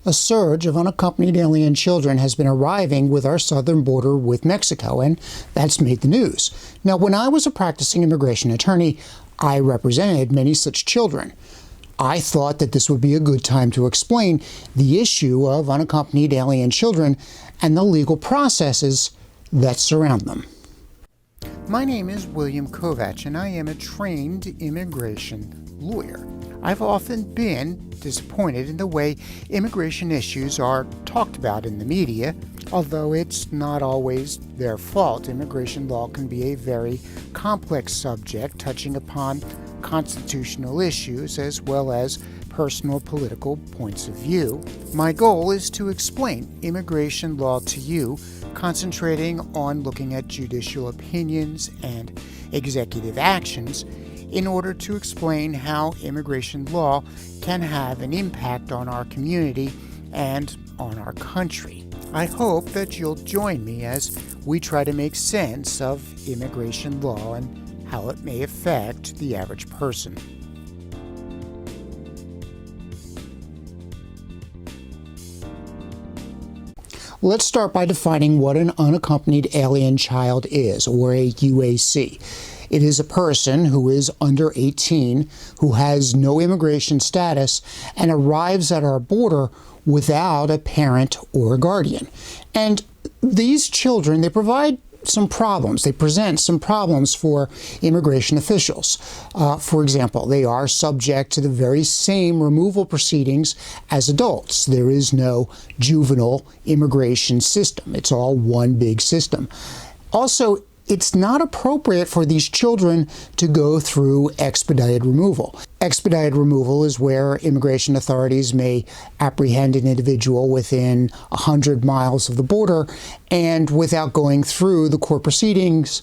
A surge of unaccompanied alien children has been arriving with our southern border with Mexico, and that's made the news. Now, when I was a practicing immigration attorney, I represented many such children. I thought that this would be a good time to explain the issue of unaccompanied alien children and the legal processes that surround them. My name is William Kovatch, and I am a trained immigration lawyer. I've often been disappointed in the way immigration issues are talked about in the media, although it's not always their fault. Immigration law can be a very complex subject, touching upon constitutional issues as well as personal political points of view. My goal is to explain immigration law to you, concentrating on looking at judicial opinions and executive actions in order to explain how immigration law can have an impact on our community and on our country. I hope that you'll join me as we try to make sense of immigration law and how it may affect the average person. Let's start by defining what an unaccompanied alien child is, or a UAC. It is a person who is under 18, who has no immigration status, and arrives at our border without a parent or a guardian. And these children, they provide some problems. They present some problems for immigration officials. For example, they are subject to the very same removal proceedings as adults. There is no juvenile immigration system. It's all one big system. Also, it's not appropriate for these children to go through expedited removal. Expedited removal is where immigration authorities may apprehend an individual within 100 miles of the border, and without going through the court proceedings,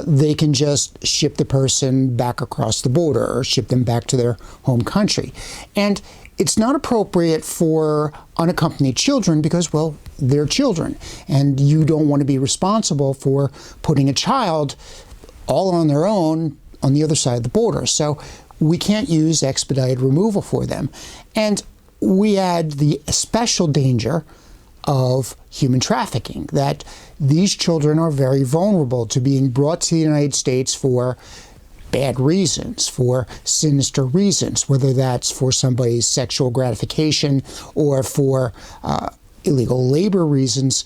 they can just ship the person back across the border or ship them back to their home country. And it's not appropriate for unaccompanied children because, well, they're children, and you don't want to be responsible for putting a child all on their own on the other side of the border. So we can't use expedited removal for them. And we add the special danger of human trafficking, that these children are very vulnerable to being brought to the United States for bad reasons, for sinister reasons, whether that's for somebody's sexual gratification or for illegal labor reasons.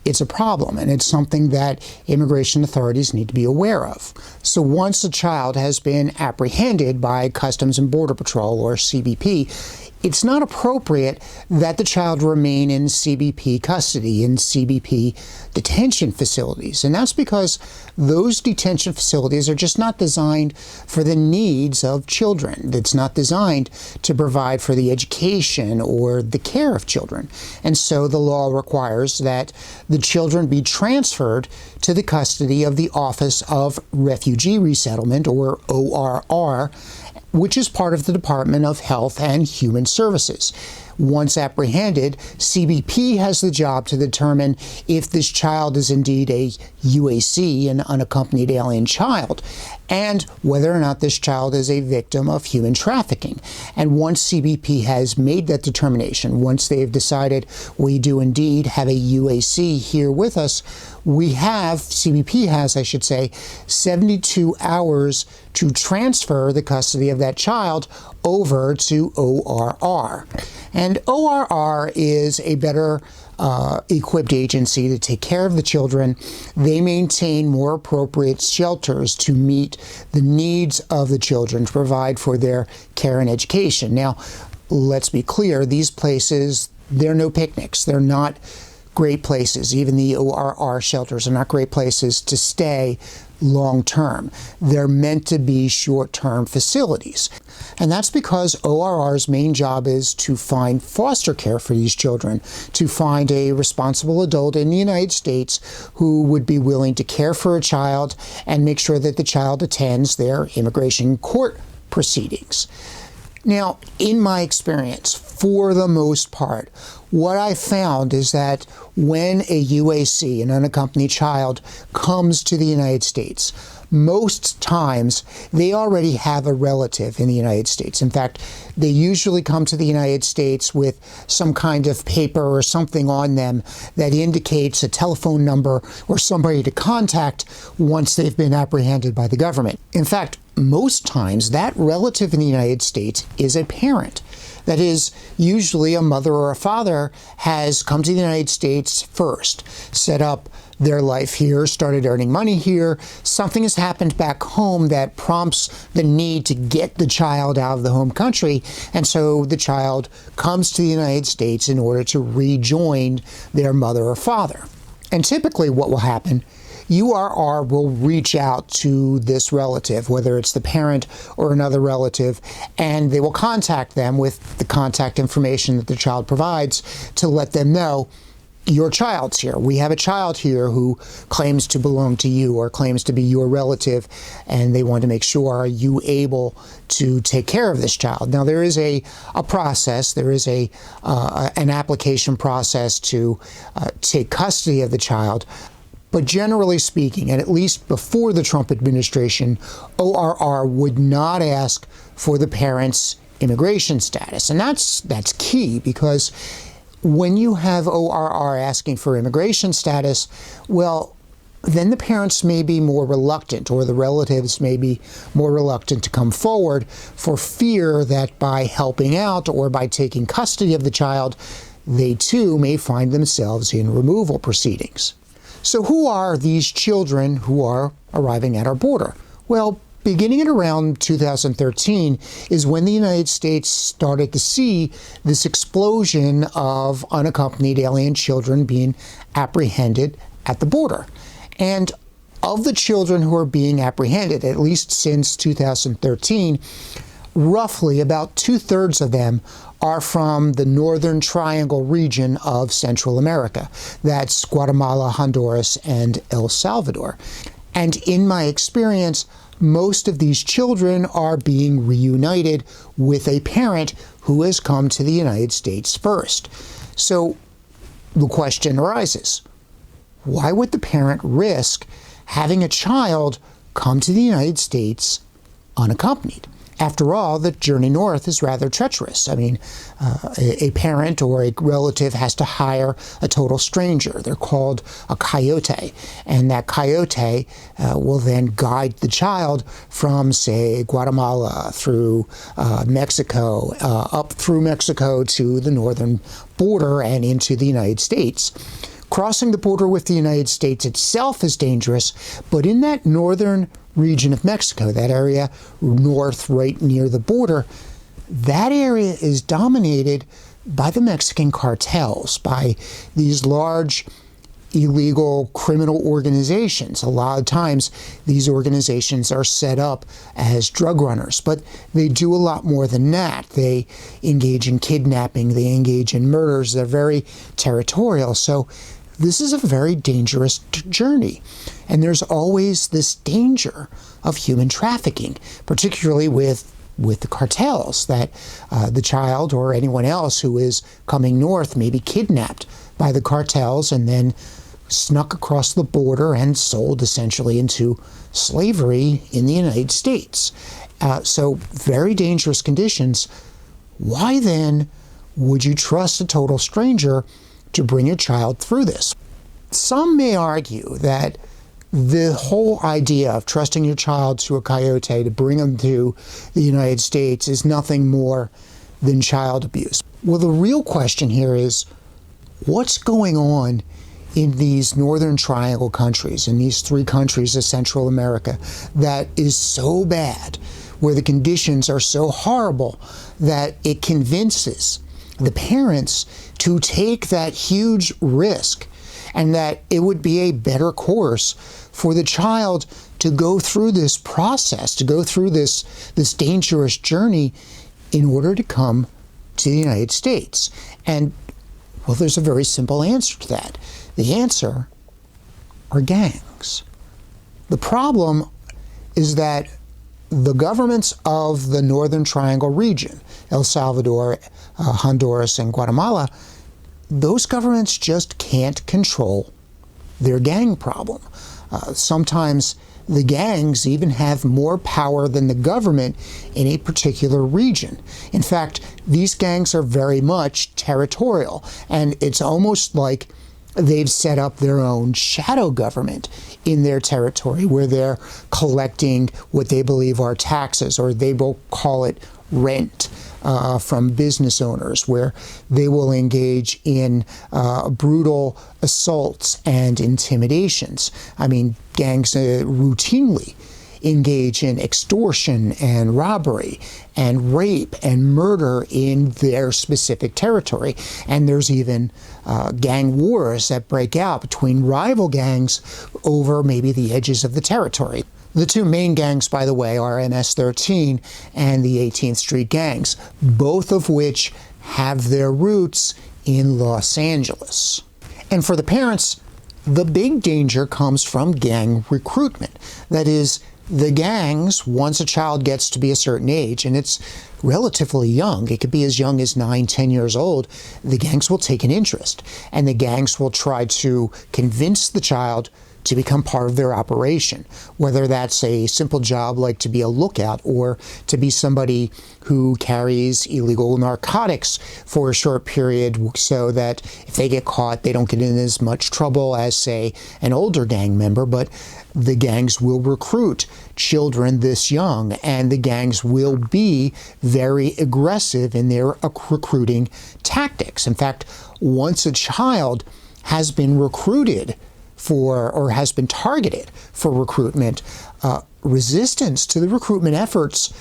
It's a problem, and it's something that immigration authorities need to be aware of. So once a child has been apprehended by Customs and Border Patrol, or CBP, it's not appropriate that the child remain in CBP custody, in CBP detention facilities. And that's because those detention facilities are just not designed for the needs of children. It's not designed to provide for the education or the care of children. And so the law requires that the children be transferred to the custody of the Office of Refugee Resettlement, or ORR, which is part of the Department of Health and Human Services. Once apprehended, CBP has the job to determine if this child is indeed a UAC, an unaccompanied alien child, and whether or not this child is a victim of human trafficking. And once CBP has made that determination, once they have decided we do indeed have a UAC here with us, CBP has, I should say, 72 hours to transfer the custody of that child over to ORR. And ORR is a better equipped agency to take care of the children. They maintain more appropriate shelters to meet the needs of the children, to provide for their care and education. Now, let's be clear, these places, they're no picnics. They're not great places. Even the ORR shelters are not great places to stay long term. They're meant to be short-term facilities. And that's because ORR's main job is to find foster care for these children, to find a responsible adult in the United States who would be willing to care for a child and make sure that the child attends their immigration court proceedings. Now, in my experience, for the most part, what I found is that when a UAC, an unaccompanied child, comes to the United States, most times they already have a relative in the United States. In fact, they usually come to the United States with some kind of paper or something on them that indicates a telephone number or somebody to contact once they've been apprehended by the government. In fact, most times that relative in the United States is a parent. That is, usually a mother or a father has come to the United States first, set up their life here, started earning money here. Something has happened back home that prompts the need to get the child out of the home country, and so the child comes to the United States in order to rejoin their mother or father. And typically what will happen, URR will reach out to this relative, whether it's the parent or another relative, and they will contact them with the contact information that the child provides to let them know, your child's here. We have a child here who claims to belong to you or claims to be your relative, and they want to make sure, are you able to take care of this child? Now, there is a process, there is an application process to take custody of the child. But generally speaking, and at least before the Trump administration, ORR would not ask for the parent's immigration status. And that's key, because when you have ORR asking for immigration status, well, then the parents may be more reluctant, or the relatives may be more reluctant to come forward for fear that by helping out or by taking custody of the child, they too may find themselves in removal proceedings. So who are these children who are arriving at our border? Well, beginning at around 2013 is when the United States started to see this explosion of unaccompanied alien children being apprehended at the border. And of the children who are being apprehended, at least since 2013, roughly about 2/3 of them are from the Northern Triangle region of Central America. That's Guatemala, Honduras, and El Salvador. And in my experience, most of these children are being reunited with a parent who has come to the United States first. So the question arises, why would the parent risk having a child come to the United States unaccompanied? After all, the journey north is rather treacherous. I mean, a parent or a relative has to hire a total stranger. They're called a coyote, and that coyote will then guide the child from, say, Guatemala through Mexico, up through Mexico to the northern border and into the United States. Crossing the border with the United States itself is dangerous, but in that northern region of Mexico, that area north right near the border, that area is dominated by the Mexican cartels, by these large illegal criminal organizations. A lot of times these organizations are set up as drug runners, but they do a lot more than that. They engage in kidnapping, they engage in murders, they're very territorial. So this is a very dangerous journey. And there's always this danger of human trafficking, particularly with the cartels, that the child or anyone else who is coming north may be kidnapped by the cartels and then snuck across the border and sold essentially into slavery in the United States. So very dangerous conditions. Why then would you trust a total stranger to bring your child through this? Some may argue that the whole idea of trusting your child to a coyote to bring them to the United States is nothing more than child abuse. Well, the real question here is, what's going on in these Northern Triangle countries, in these three countries of Central America, that is so bad, where the conditions are so horrible that it convinces the parents to take that huge risk, and that it would be a better course for the child to go through this process, to go through this dangerous journey in order to come to the United States? And, well, there's a very simple answer to that. The answer are gangs. The problem is that the governments of the Northern Triangle region, El Salvador, Honduras, and Guatemala, those governments just can't control their gang problem. Sometimes the gangs even have more power than the government in a particular region. In fact, these gangs are very much territorial, and it's almost like they've set up their own shadow government in their territory where they're collecting what they believe are taxes, or they will call it rent, from business owners, where they will engage in brutal assaults and intimidations. I mean, gangs routinely engage in extortion and robbery and rape and murder in their specific territory. And there's even gang wars that break out between rival gangs over maybe the edges of the territory. The two main gangs, by the way, are MS-13 and the 18th Street gangs, both of which have their roots in Los Angeles. And for the parents, the big danger comes from gang recruitment. That is, the gangs, once a child gets to be a certain age, and it's relatively young, it could be as young as 9, 10 years old, the gangs will take an interest, and the gangs will try to convince the child to become part of their operation, whether that's a simple job like to be a lookout or to be somebody who carries illegal narcotics for a short period so that if they get caught, they don't get in as much trouble as, say, an older gang member. But the gangs will recruit children this young, and the gangs will be very aggressive in their recruiting tactics. In fact, once a child has been recruited for, or has been targeted for recruitment, resistance to the recruitment efforts,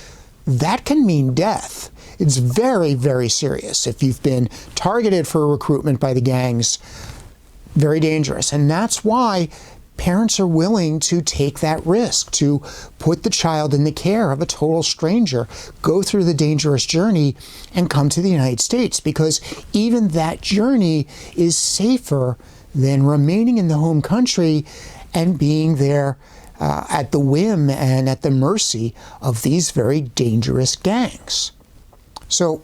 that can mean death. It's very, very serious. If you've been targeted for recruitment by the gangs, very dangerous. And that's why parents are willing to take that risk, to put the child in the care of a total stranger, go through the dangerous journey, and come to the United States, because even that journey is safer than remaining in the home country and being there at the whim and at the mercy of these very dangerous gangs. So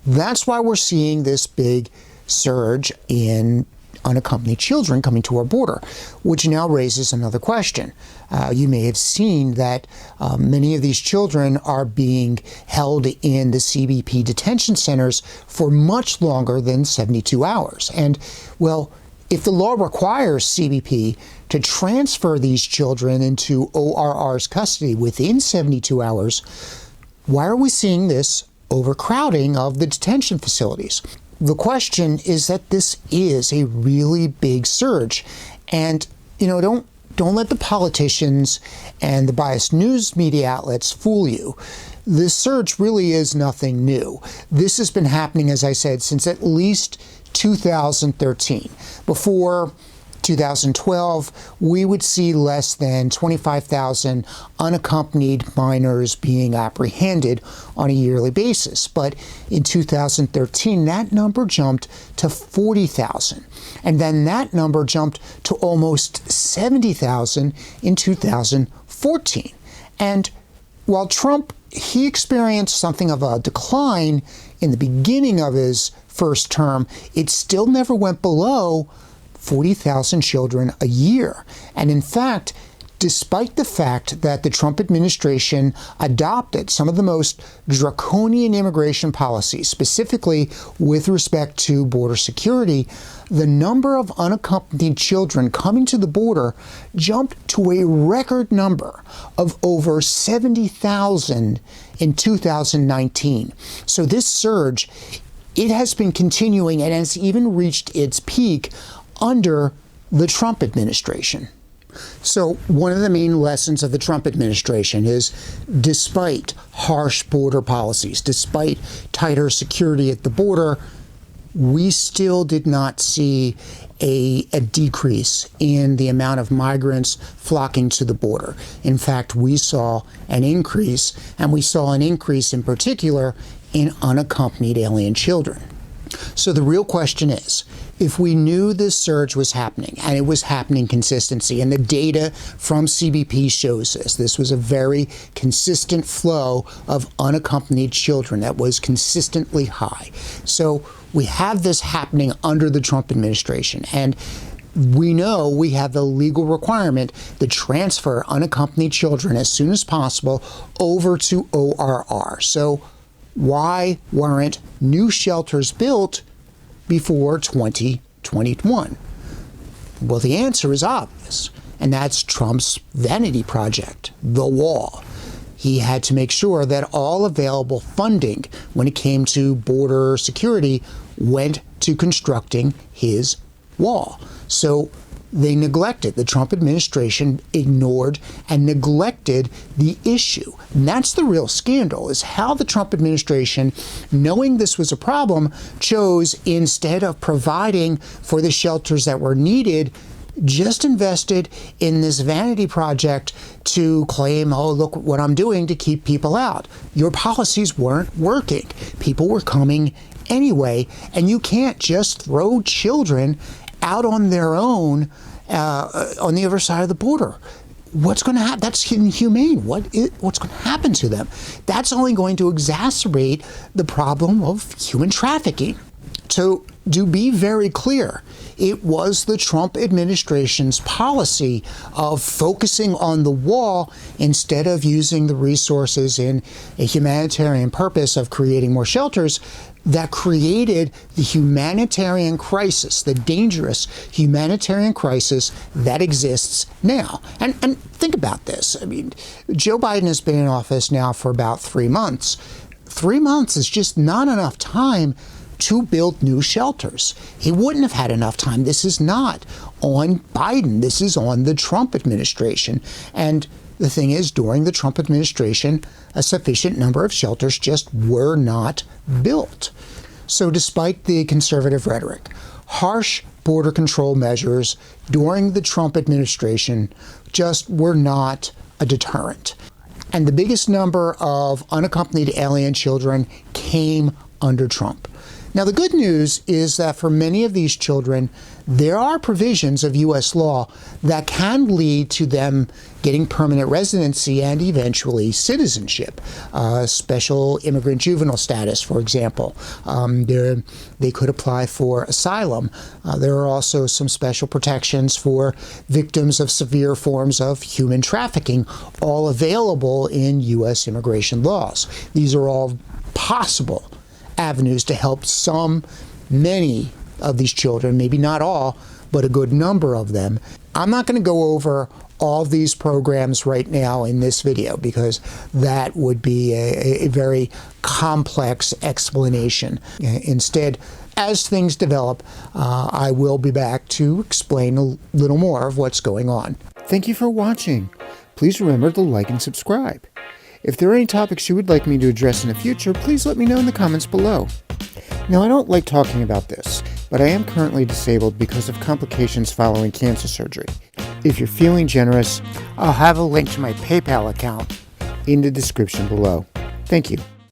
that's why we're seeing this big surge in unaccompanied children coming to our border, which now raises another question. You may have seen that many of these children are being held in the CBP detention centers for much longer than 72 hours. And, well, if the law requires CBP to transfer these children into ORR's custody within 72 hours, why are we seeing this overcrowding of the detention facilities? The question is that this is a really big surge. And, don't let the politicians and the biased news media outlets fool you. This surge really is nothing new. This has been happening, as I said, since at least 2013. Before 2012, we would see less than 25,000 unaccompanied minors being apprehended on a yearly basis. But in 2013, that number jumped to 40,000. And then that number jumped to almost 70,000 in 2014. And while Trump, he experienced something of a decline in the beginning of his first term, it still never went below 40,000 children a year. And in fact, despite the fact that the Trump administration adopted some of the most draconian immigration policies, specifically with respect to border security, the number of unaccompanied children coming to the border jumped to a record number of over 70,000 in 2019. So this surge, it has been continuing and has even reached its peak under the Trump administration. So one of the main lessons of the Trump administration is, despite harsh border policies, despite tighter security at the border, we still did not see a decrease in the amount of migrants flocking to the border. In fact, we saw an increase, and we saw an increase in particular in unaccompanied alien children. So the real question is, if we knew this surge was happening, and it was happening consistently, and the data from CBP shows this was a very consistent flow of unaccompanied children that was consistently high. So we have this happening under the Trump administration, and we know we have the legal requirement to transfer unaccompanied children as soon as possible over to ORR. So why weren't new shelters built before 2021? Well, the answer is obvious, and that's Trump's vanity project, the wall. He had to make sure that all available funding when it came to border security went to constructing his wall. So they neglected, the Trump administration ignored and neglected the issue. And that's the real scandal, is how the Trump administration, knowing this was a problem, chose, instead of providing for the shelters that were needed, just invested in this vanity project to claim, oh, look what I'm doing to keep people out. Your policies weren't working. People were coming anyway, and you can't just throw children out on their own on the other side of the border. What's going to happen? That's inhumane. What's going to happen to them? That's only going to exacerbate the problem of human trafficking. So, to be very clear, it was the Trump administration's policy of focusing on the wall instead of using the resources in a humanitarian purpose of creating more shelters that created the humanitarian crisis, the dangerous humanitarian crisis that exists now. And think about this. I mean, Joe Biden has been in office now for about 3 months. 3 months is just not enough time to build new shelters. He wouldn't have had enough time. This is not on Biden. This is on the Trump administration. And the thing is, during the Trump administration, a sufficient number of shelters just were not built. So despite the conservative rhetoric, harsh border control measures during the Trump administration just were not a deterrent. And the biggest number of unaccompanied alien children came under Trump. Now, the good news is that for many of these children, there are provisions of U.S. law that can lead to them getting permanent residency and eventually citizenship. Special immigrant juvenile status, for example. They could apply for asylum. There are also some special protections for victims of severe forms of human trafficking, all available in U.S. immigration laws. These are all possible avenues to help many of these children, maybe not all, but a good number of them. I'm not going to go over all of these programs right now in this video because that would be a very complex explanation. Instead, as things develop, I will be back to explain a little more of what's going on. Thank you for watching. Please remember to like and subscribe. If there are any topics you would like me to address in the future, please let me know in the comments below. Now, I don't like talking about this, but I am currently disabled because of complications following cancer surgery. If you're feeling generous, I'll have a link to my PayPal account in the description below. Thank you.